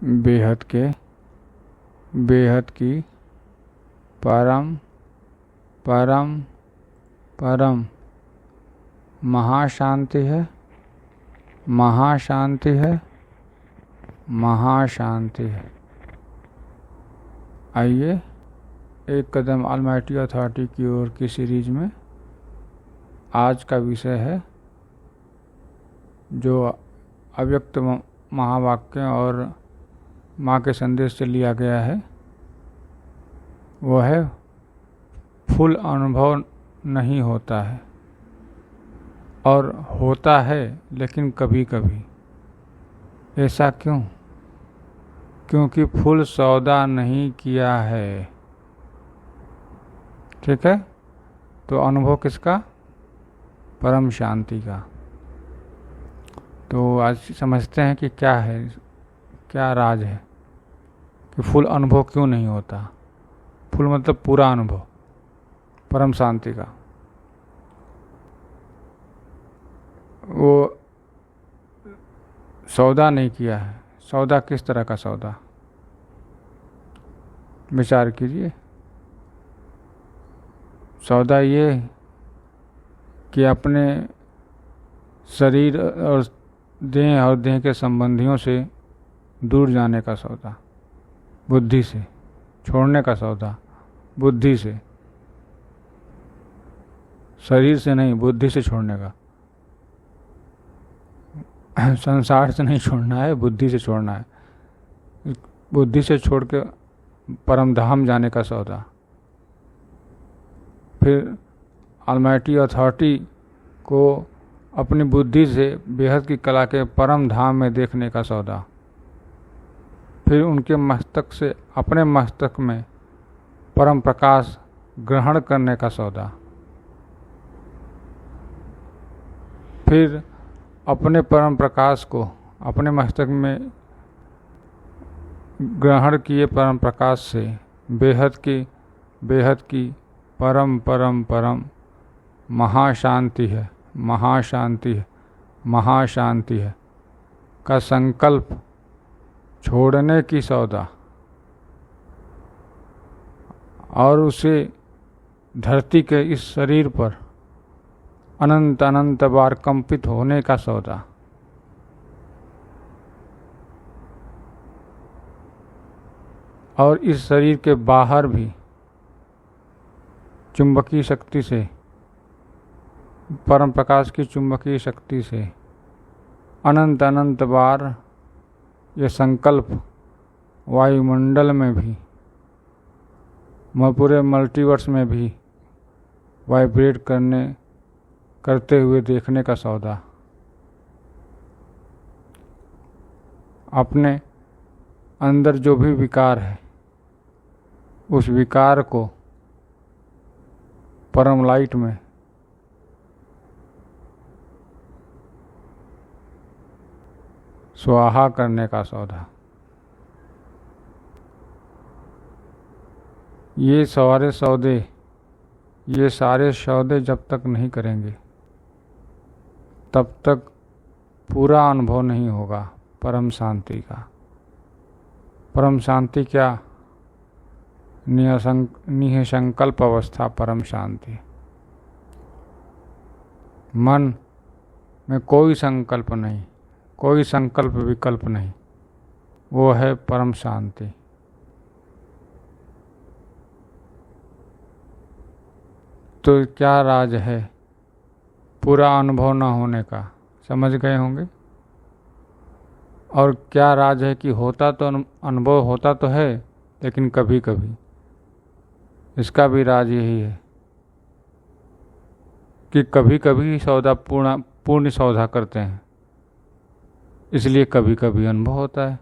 बेहद की परम परम परम महाशांति है, महाशांति है, महाशांति है। आइए एक कदम ऑलमाइटी अथॉरिटी की ओर की सीरीज में आज का विषय है जो अव्यक्त महावाक्य और माँ के संदेश से लिया गया है, वो है फुल अनुभव नहीं होता है और होता है लेकिन कभी कभी। ऐसा क्यों? क्योंकि फुल सौदा नहीं किया है। ठीक है, तो अनुभव किसका? परम शांति का। तो आज समझते हैं कि क्या है, क्या राज है कि फुल अनुभव क्यों नहीं होता। फुल मतलब पूरा अनुभव परम शांति का। वो सौदा नहीं किया है। सौदा किस तरह का सौदा? विचार कीजिए। सौदा ये कि अपने शरीर और देह के संबंधियों से दूर जाने का सौदा, बुद्धि से छोड़ने का सौदा, बुद्धि से, शरीर से नहीं, बुद्धि से छोड़ने का। संसार से नहीं छोड़ना है, बुद्धि से छोड़ना है। बुद्धि से छोड़ के परम धाम जाने का सौदा। फिर ऑलमाइटी अथॉरिटी को अपनी बुद्धि से बेहद की कला के परम धाम में देखने का सौदा। फिर उनके मस्तक से अपने मस्तक में परम प्रकाश ग्रहण करने का सौदा। फिर अपने परम प्रकाश को अपने मस्तक में ग्रहण किए परम प्रकाश से बेहद की परम परम परम महाशांति है, महाशांति है, महाशांति है का संकल्प छोड़ने की सौदा और उसे धरती के इस शरीर पर अनंत अनंत बार कंपित होने का सौदा। और इस शरीर के बाहर भी चुंबकीय शक्ति से, परम प्रकाश की चुंबकीय शक्ति से अनंत अनंत बार ये संकल्प वायुमंडल में भी, पूरे मल्टीवर्स में भी वाइब्रेट करते हुए देखने का सौदा। अपने अंदर जो भी विकार है उस विकार को परम लाइट में स्वाहा करने का सौदा। ये सारे सौदे जब तक नहीं करेंगे तब तक पूरा अनुभव नहीं होगा परम शांति का। परम शांति क्या? निःसंकल्प अवस्था परम शांति। मन में कोई संकल्प नहीं, कोई संकल्प विकल्प नहीं, वो है परम शांति। तो क्या राज है पूरा अनुभव न होने का? समझ गए होंगे। और क्या राज है कि होता तो अनुभव होता तो है लेकिन कभी कभी। इसका भी राज यही है कि कभी कभी सौदा पूर्ण सौदा करते हैं, इसलिए कभी कभी अनुभव होता है।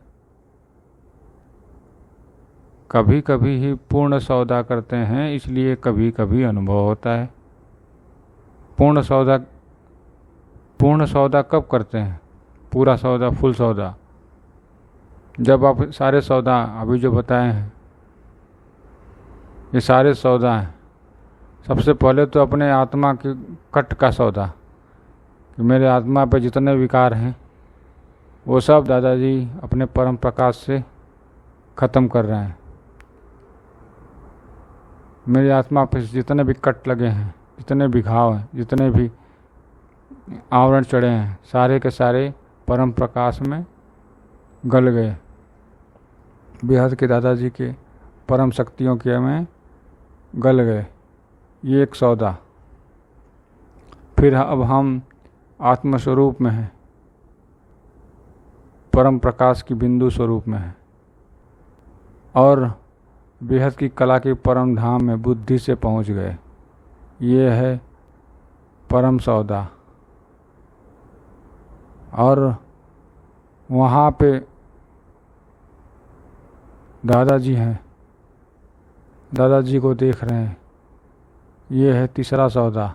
कभी कभी ही पूर्ण सौदा करते हैं, इसलिए कभी कभी अनुभव होता है। पूर्ण सौदा कब करते हैं? पूरा सौदा, फुल सौदा, जब आप सारे सौदा अभी जो बताए हैं ये सारे सौदा हैं। सबसे पहले तो अपने आत्मा के कट का सौदा कि मेरे आत्मा पे जितने विकार हैं वो सब दादाजी अपने परम प्रकाश से ख़त्म कर रहे हैं। मेरी आत्मा पर जितने भी कट लगे हैं, जितने भी घाव हैं, जितने भी आवरण चढ़े हैं, सारे के सारे परम प्रकाश में गल गए। बेहद के दादाजी के परम शक्तियों के में गल गए। ये एक सौदा। फिर अब हम आत्मस्वरूप में हैं, परम प्रकाश की बिंदु स्वरूप में हैं और बेहद की कला के परम धाम में बुद्धि से पहुंच गए। ये है परम सौदा। और वहाँ पे दादाजी हैं, दादाजी को देख रहे हैं। ये है तीसरा सौदा।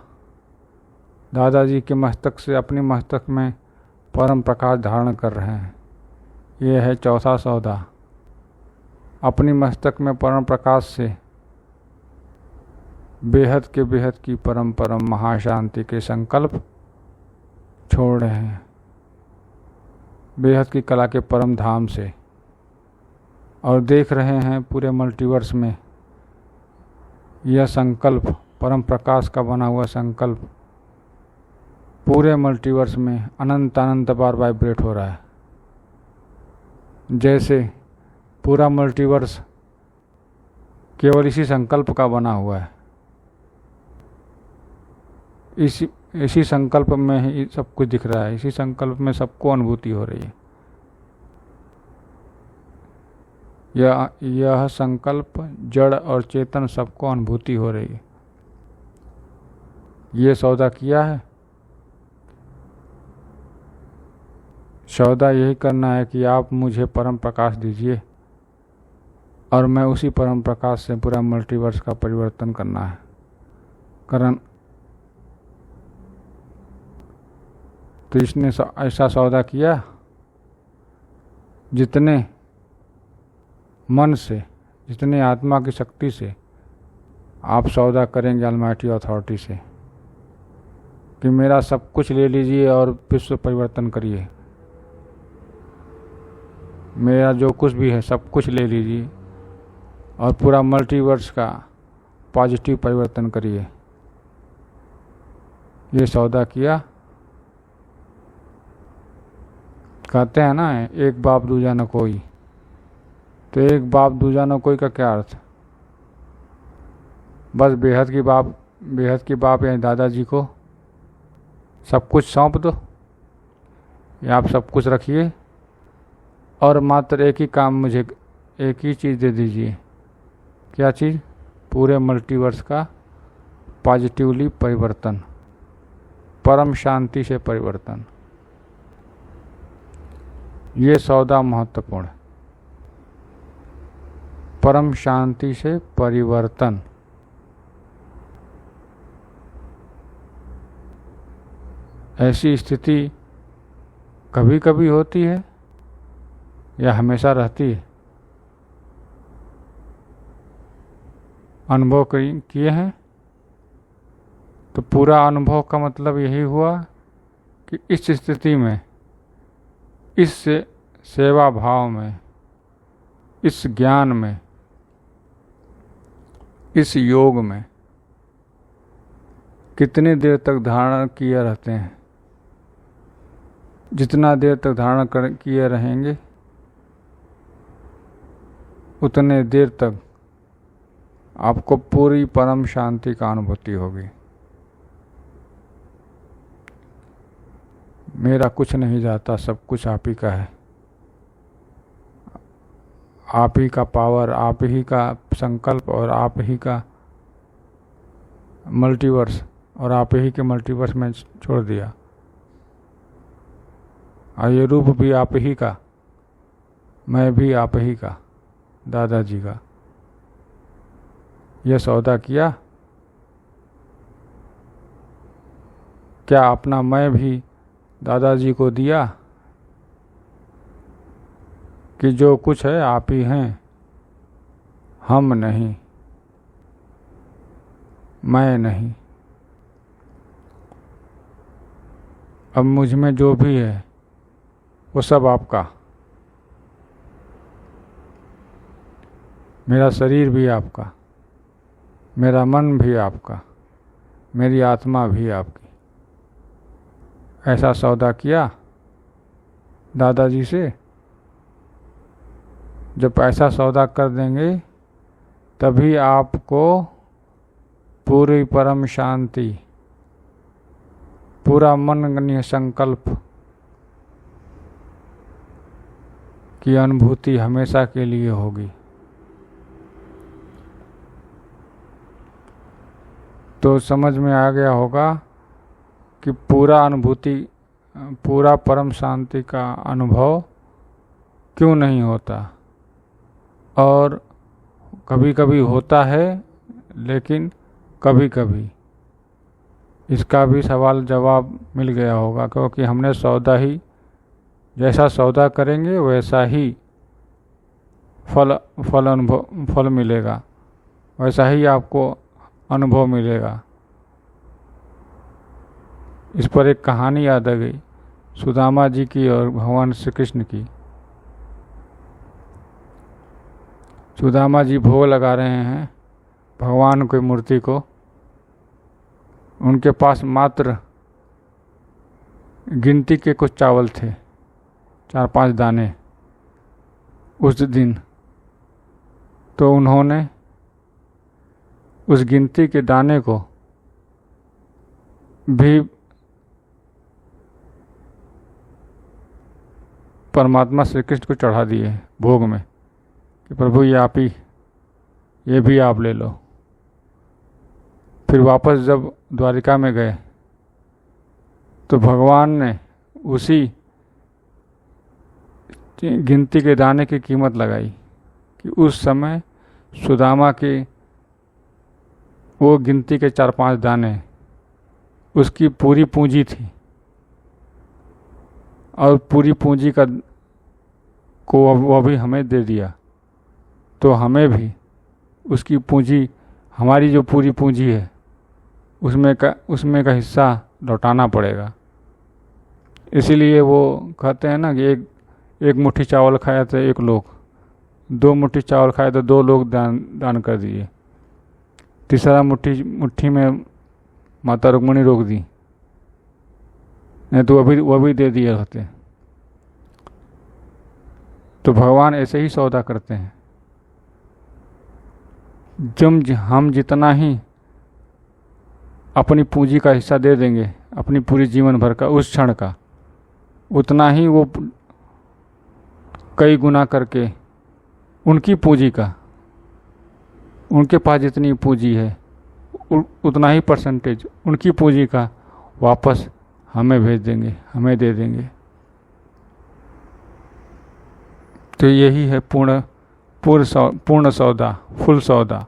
दादाजी के मस्तक से अपने मस्तक में परम प्रकाश धारण कर रहे हैं। ये है चौथा सौदा। अपनी मस्तक में परम प्रकाश से बेहद की परम महाशांति के संकल्प छोड़ रहे हैं, बेहद की कला के परम धाम से, और देख रहे हैं पूरे मल्टीवर्स में यह संकल्प, परम प्रकाश का बना हुआ संकल्प पूरे मल्टीवर्स में अनंत बार वाइब्रेट हो रहा है। जैसे पूरा मल्टीवर्स केवल इसी संकल्प का बना हुआ है। इसी संकल्प में ही सब कुछ दिख रहा है, इसी संकल्प में सबको अनुभूति हो रही है। यह संकल्प जड़ और चेतन सबको अनुभूति हो रही है। ये सौदा किया है। सौदा यही करना है कि आप मुझे परम प्रकाश दीजिए और मैं उसी परम प्रकाश से पूरा मल्टीवर्स का परिवर्तन करना है। तो इसने ऐसा सौदा किया, जितने मन से, जितने आत्मा की शक्ति से आप सौदा करेंगे ऑलमाइटी अथॉरिटी से कि मेरा सब कुछ ले लीजिए और विश्व परिवर्तन करिए, मेरा जो कुछ भी है सब कुछ ले लीजिए और पूरा मल्टीवर्स का पॉजिटिव परिवर्तन करिए। ये सौदा किया। कहते हैं ना, एक बाप दूजा न कोई। तो एक बाप दूजा न कोई का क्या अर्थ? बस बेहद की बाप यानी दादाजी को सब कुछ सौंप दो, या आप सब कुछ रखिए और मात्र एक ही काम, मुझे एक ही चीज़ दे दीजिए। क्या चीज़? पूरे मल्टीवर्स का पॉजिटिवली परिवर्तन, परम शांति से परिवर्तन। ये सौदा महत्वपूर्ण है। परम शांति से परिवर्तन। ऐसी स्थिति कभी कभी होती है या हमेशा रहती है? अनुभव किए हैं तो पूरा अनुभव का मतलब यही हुआ कि इस स्थिति में, इस सेवा भाव में, इस ज्ञान में, इस योग में कितनी देर तक धारण किए रहते हैं। जितना देर तक धारण किए रहेंगे उतने देर तक आपको पूरी परम शांति का अनुभूति होगी। मेरा कुछ नहीं जाता, सब कुछ आप ही का है। आप ही का पावर, आप ही का संकल्प और आप ही का मल्टीवर्स, और आप ही के मल्टीवर्स में छोड़ दिया। और ये रूप भी आप ही का, मैं भी आप ही का, दादाजी का। यह सौदा किया। क्या अपना मैं भी दादाजी को दिया कि जो कुछ है आप ही हैं, हम नहीं, मैं नहीं। अब मुझ में जो भी है वो सब आपका। मेरा शरीर भी आपका, मेरा मन भी आपका, मेरी आत्मा भी आपकी। ऐसा सौदा किया दादाजी से। जब ऐसा सौदा कर देंगे तभी आपको पूरी परम शांति, पूरा मन संकल्प की अनुभूति हमेशा के लिए होगी। तो समझ में आ गया होगा कि पूरा अनुभूति, पूरा परम शांति का अनुभव क्यों नहीं होता, और कभी कभी होता है लेकिन कभी कभी। इसका भी सवाल जवाब मिल गया होगा, क्योंकि हमने सौदा ही, जैसा सौदा करेंगे वैसा ही फल मिलेगा, वैसा ही आपको अनुभव मिलेगा। इस पर एक कहानी याद आ गई, सुदामा जी की और भगवान श्री कृष्ण की। सुदामा जी भोग लगा रहे हैं भगवान की मूर्ति को। उनके पास मात्र गिनती के कुछ चावल थे, 4-5 दाने उस दिन। तो उन्होंने उस गिनती के दाने को भी परमात्मा श्री कृष्ण को चढ़ा दिए भोग में कि प्रभु ये भी आप ले लो। फिर वापस जब द्वारिका में गए तो भगवान ने उसी गिनती के दाने की कीमत लगाई कि उस समय सुदामा के वो गिनती के 4-5 दाने उसकी पूरी पूंजी थी, और पूरी पूंजी का को वो भी हमें दे दिया। तो हमें भी उसकी पूंजी, हमारी जो पूरी पूंजी है उसमें का हिस्सा लौटाना पड़ेगा। इसीलिए वो कहते हैं ना कि एक मुट्ठी चावल खाया तो 1 लोग, 2 मुट्ठी चावल खाए तो 2 लोग दान कर दिए, तीसरा मुट्ठी में माता रुक्मिणी रोक दी, नहीं तो वो भी दे दिए होते। तो भगवान ऐसे ही सौदा करते हैं। जब हम जितना ही अपनी पूंजी का हिस्सा दे देंगे, अपनी पूरी जीवन भर का, उस क्षण का, उतना ही वो कई गुना करके उनकी पूंजी का, उनके पास जितनी पूंजी है उतना ही परसेंटेज उनकी पूंजी का वापस हमें भेज देंगे, हमें दे देंगे। तो यही है पूर्ण सौदा, फुल सौदा।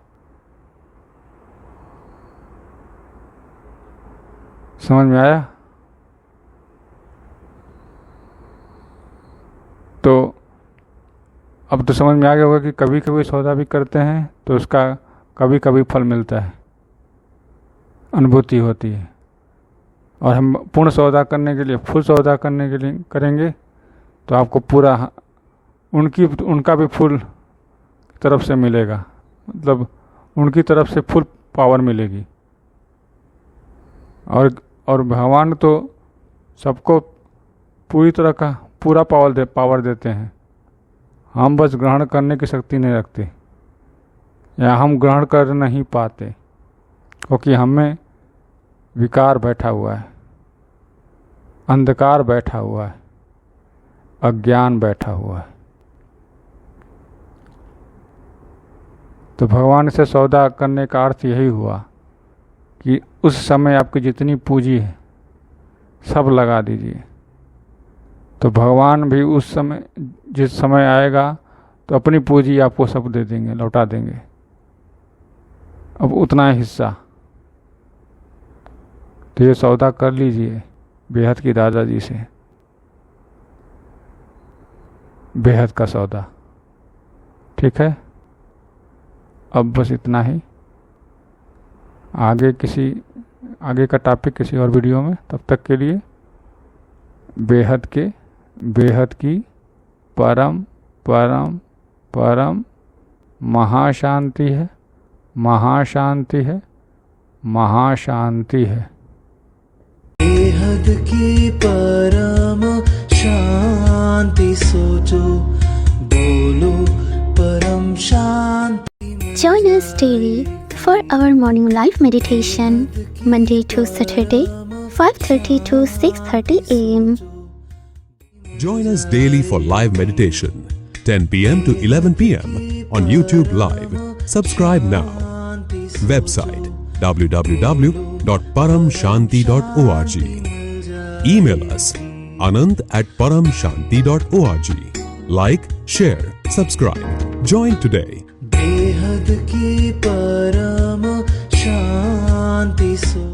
समझ में आया? तो अब तो समझ में आ गया होगा कि कभी कभी सौदा भी करते हैं तो उसका कभी कभी फल मिलता है, अनुभूति होती है। और हम पूर्ण सौदा करने के लिए, फुल सौदा करने के लिए करेंगे तो आपको पूरा उनका भी फुल तरफ से मिलेगा, मतलब उनकी तरफ से फुल पावर मिलेगी। और भगवान तो सबको पूरी तरह का पूरा पावर देते हैं। हम बस ग्रहण करने की शक्ति नहीं रखते, या हम ग्रहण कर नहीं पाते, क्योंकि हमें विकार बैठा हुआ है, अंधकार बैठा हुआ है, अज्ञान बैठा हुआ है। तो भगवान से सौदा करने का अर्थ यही हुआ कि उस समय आपकी जितनी पूंजी है सब लगा दीजिए। तो भगवान भी उस समय, जिस समय आएगा तो अपनी पूंजी आपको सब दे देंगे, लौटा देंगे। अब उतना हिस्सा, तो ये सौदा कर लीजिए बेहद की दादाजी से, बेहद का सौदा। ठीक है, अब बस इतना ही। आगे का टॉपिक किसी और वीडियो में। तब तक के लिए बेहद के बेहद की परम परम परम महाशांति है, महाशांति है, महाशांति है। बेहद की परम शांति सोचो, बोलो परम शांति। Join us daily for our morning live meditation, Monday to Saturday, 5:30 to 6:30 a.m. Join us daily for live meditation, 10 p.m. to 11 p.m. on YouTube Live. Subscribe now. Website www.paramshanti.org. Email us anant@paramshanti.org. Like, share, subscribe. Join today. बेहद की परम शांति सो